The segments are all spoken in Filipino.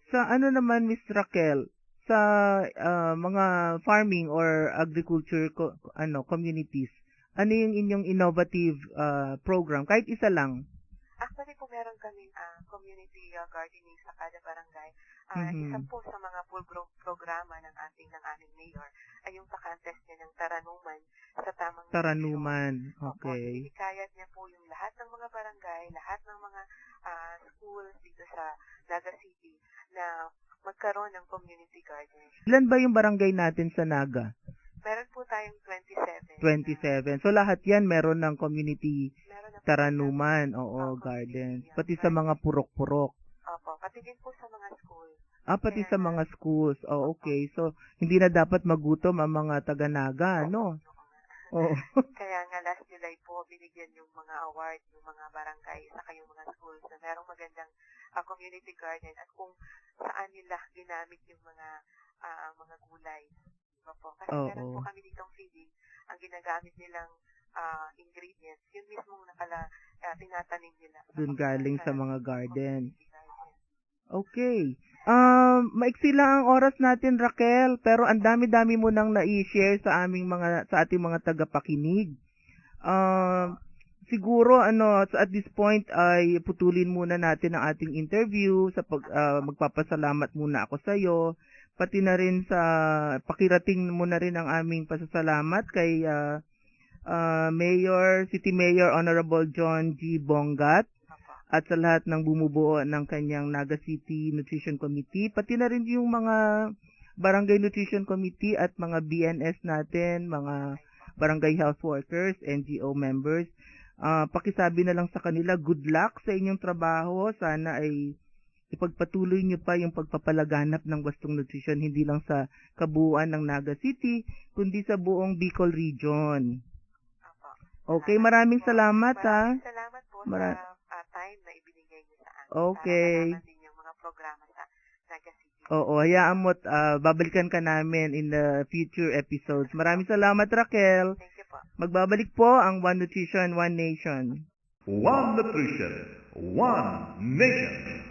Sa ano naman, Miss Raquel, sa mga farming or agriculture communities, ano yung inyong innovative program? Kahit isa lang. Actually po meron kaming community gardening sa kada barangay. Isa Mhm. po sa mga programa ng aming mayor ay yung pa-contest niya ng taranuman sa tamang nutrisyon. Taranuman. Opo, Okay. hinihikayat niya po yung lahat ng mga barangay, lahat ng mga schools dito sa Naga City na magkaroon ng community garden. Ilan ba yung barangay natin sa Naga? Meron po tayong 27. 27. So lahat yan meron ng community Meron na po taranuman, silang, gardens. community, Pati sa mga garden. purok-purok. Opo, pati din po sa mga school. Pati Kaya sa nga, mga schools. Okay. So, hindi na dapat magutom ang mga taga-Naga, no? oo nga. Oo. Kaya nga last July po, binigyan yung mga award, yung mga barangay, saka yung mga schools na merong magandang community garden at kung saan nila ginamit yung mga gulay. Diba po? Kasi meron po Oo. kami ditong feeding, ang ginagamit nilang ingredients, yun mismo tinatanim nila. Dun galing sa mga garden. Community garden. Okay. Maiksi lang ang oras natin, Raquel, pero ang dami-dami mo nang na-i-share sa ating mga tagapakinig. Siguro at this point ay putulin muna natin ang ating interview magpapasalamat muna ako sa iyo, pati na rin sa pakirating mo na rin ang aming pasasalamat kay City Mayor Honorable John G. Bongat at sa lahat ng bumubuo ng kanyang Naga City Nutrition Committee, pati na rin yung mga Barangay Nutrition Committee at mga BNS natin, mga Barangay Health Workers, NGO members. Pakisabi na lang sa kanila, good luck sa inyong trabaho. Sana ay ipagpatuloy niyo pa yung pagpapalaganap ng wastong nutrition, hindi lang sa kabuuan ng Naga City, kundi sa buong Bicol Region. Okay, maraming salamat ha. Maraming salamat po sa time na ibinigay niyo sa amin. Okay. Para malaman din yung mga programa sa Naga City. Oo, hayaan mo babalikan ka namin in the future episodes. Maraming salamat, Raquel. Thank you po. Magbabalik po ang One Nutrition, One Nation. One Nutrition, One Nation.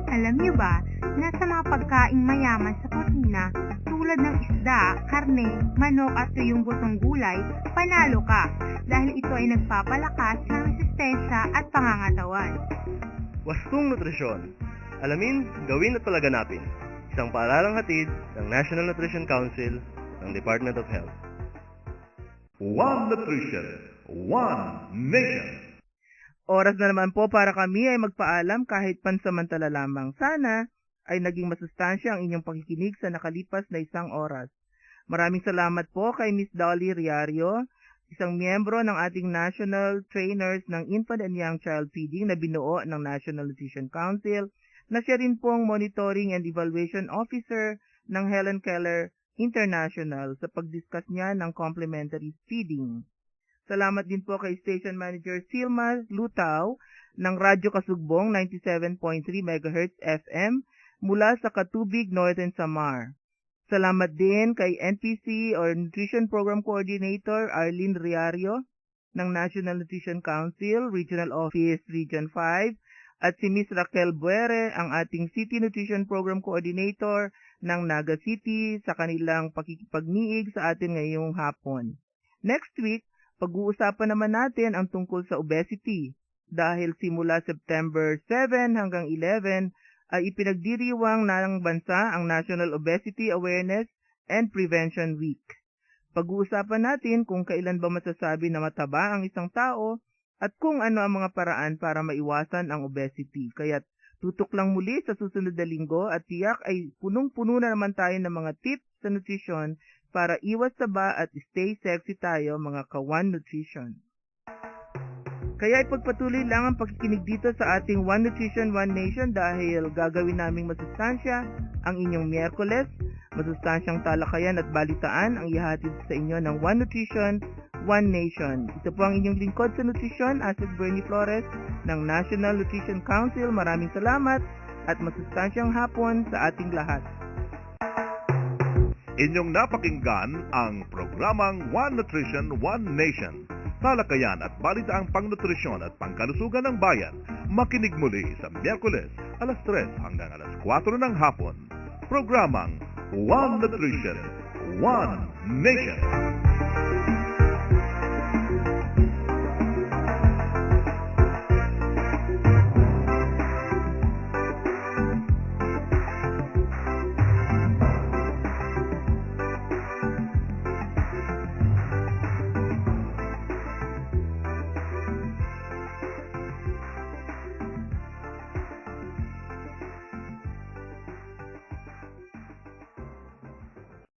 Alam niyo ba na sa mga pagkaing mayaman sa protina tulad ng isda, karne, manok at tuyong butong gulay, panalo ka dahil ito ay nagpapalakas ng resistensya at pangangatawan. Wastong nutrisyon. Alamin, gawin at palaganapin. Isang paaralang hatid ng National Nutrition Council ng Department of Health. One Nutrition, One Nation. Oras na naman po para kami ay magpaalam kahit pansamantala lamang. Sana ay naging masustansya ang inyong pakikinig sa nakalipas na 1 oras. Maraming salamat po kay Miss Dolly Riario, isang miyembro ng ating National Trainers ng Infant and Young Child Feeding na binuo ng National Nutrition Council, na siya rin pong Monitoring and Evaluation Officer ng Helen Keller International sa pag-discuss niya ng complementary feeding. Salamat din po kay Station Manager Silma Lutaw ng Radyo Kasugbong 97.3 MHz FM mula sa Katubig, Northern Samar. Salamat din kay NPC or Nutrition Program Coordinator Arlene Riario ng National Nutrition Council, Regional Office, Region 5, at si Miss Raquel Buere, ang ating City Nutrition Program Coordinator ng Naga City sa kanilang pakikipagniig sa atin ngayong hapon. Next week, pag-uusapan naman natin ang tungkol sa obesity dahil simula September 7 hanggang 11 ay ipinagdiriwang ng bansa ang National Obesity Awareness and Prevention Week. Pag-uusapan natin kung kailan ba masasabi na mataba ang isang tao at kung ano ang mga paraan para maiwasan ang obesity. Kaya't tutok lang muli sa susunod na linggo at tiyak ay punong-puno na naman tayo ng mga tips sa nutrition para iwas taba at stay sexy tayo mga ka-One Nutrition. Kaya ipagpatuloy lang ang pakikinig dito sa ating One Nutrition, One Nation dahil gagawin naming masustansya ang inyong Miyerkules, masustansyang talakayan at balitaan ang ihahatid sa inyo ng One Nutrition, One Nation. Ito po ang inyong lingkod sa nutrisyon, Asset Bernie Flores ng National Nutrition Council. Maraming salamat at masustansyang hapon sa ating lahat. Inyong napakinggan ang programang One Nutrition, One Nation. Talakayan at balitaang pangnutrisyon at pangkalusugan ng bayan. Makinig muli sa Miyerkules, alas 3 hanggang alas 4 ng hapon. Programang One Nutrition, One Nation.